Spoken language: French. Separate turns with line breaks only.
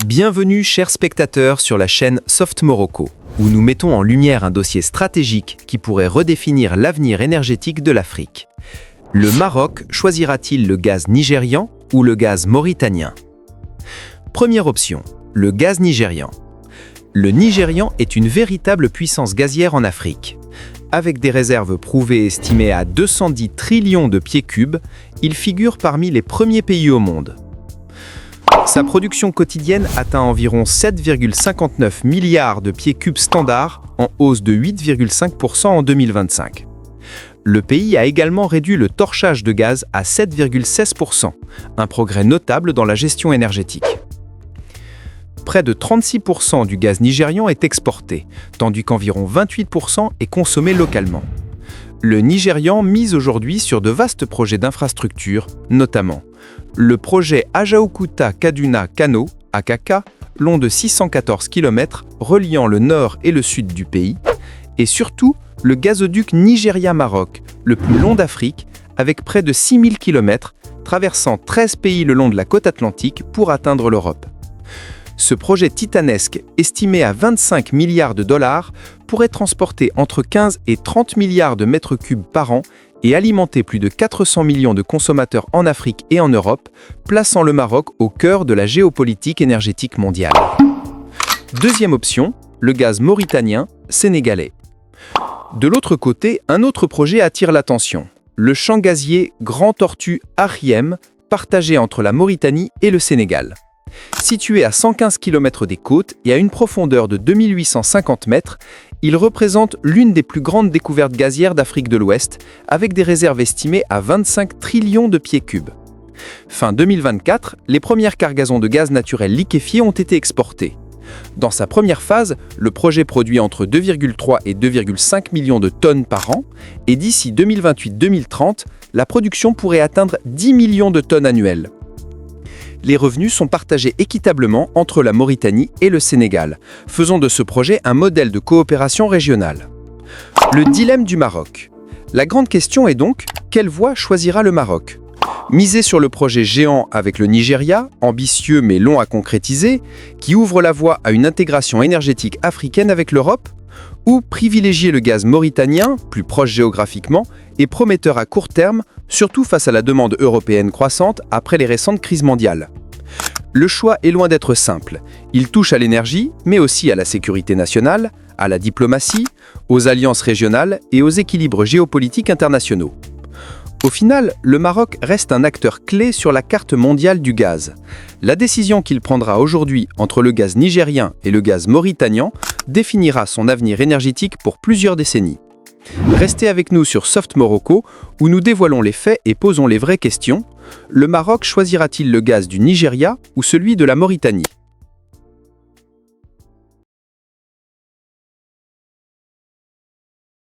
Bienvenue chers spectateurs sur la chaîne Soft Morocco, où nous mettons en lumière un dossier stratégique qui pourrait redéfinir l'avenir énergétique de l'Afrique. Le Maroc choisira-t-il le gaz nigérian ou le gaz mauritanien? Première option, le gaz nigérian. Le Nigérian est une véritable puissance gazière en Afrique. Avec des réserves prouvées estimées à 210 trillions de pieds cubes, il figure parmi les premiers pays au monde. Sa production quotidienne atteint environ 7,59 milliards de pieds cubes standards, en hausse de 8,5% en 2025. Le pays a également réduit le torchage de gaz à 7,16%, un progrès notable dans la gestion énergétique. Près de 36% du gaz nigérian est exporté, tandis qu'environ 28% est consommé localement. Le Nigérian mise aujourd'hui sur de vastes projets d'infrastructures, notamment le projet Ajaokuta-Kaduna-Kano, AKK, long de 614 km, reliant le nord et le sud du pays, et surtout le gazoduc Nigeria-Maroc, le plus long d'Afrique, avec près de 6000 km, traversant 13 pays le long de la côte atlantique pour atteindre l'Europe. Ce projet titanesque, estimé à 25 milliards de dollars, pourrait transporter entre 15 et 30 milliards de mètres cubes par an et alimenter plus de 400 millions de consommateurs en Afrique et en Europe, plaçant le Maroc au cœur de la géopolitique énergétique mondiale. Deuxième option, le gaz mauritanien, sénégalais. De l'autre côté, un autre projet attire l'attention, le champ gazier Grand Tortue Ariem, partagé entre la Mauritanie et le Sénégal. Situé à 115 km des côtes et à une profondeur de 2850 mètres, il représente l'une des plus grandes découvertes gazières d'Afrique de l'Ouest, avec des réserves estimées à 25 trillions de pieds cubes. Fin 2024, les premières cargaisons de gaz naturel liquéfié ont été exportées. Dans sa première phase, le projet produit entre 2,3 et 2,5 millions de tonnes par an, et d'ici 2028-2030, la production pourrait atteindre 10 millions de tonnes annuelles. Les revenus sont partagés équitablement entre la Mauritanie et le Sénégal, faisant de ce projet un modèle de coopération régionale. Le dilemme du Maroc. La grande question est donc, quelle voie choisira le Maroc? Miser sur le projet géant avec le Nigeria, ambitieux mais long à concrétiser, qui ouvre la voie à une intégration énergétique africaine avec l'Europe, ou privilégier le gaz mauritanien, plus proche géographiquement, et prometteur à court terme, surtout face à la demande européenne croissante après les récentes crises mondiales. Le choix est loin d'être simple. Il touche à l'énergie, mais aussi à la sécurité nationale, à la diplomatie, aux alliances régionales et aux équilibres géopolitiques internationaux. Au final, le Maroc reste un acteur clé sur la carte mondiale du gaz. La décision qu'il prendra aujourd'hui entre le gaz nigérien et le gaz mauritanien définira son avenir énergétique pour plusieurs décennies. Restez avec nous sur Soft Morocco, où nous dévoilons les faits et posons les vraies questions. Le Maroc choisira-t-il le gaz du Nigeria ou celui de la Mauritanie ?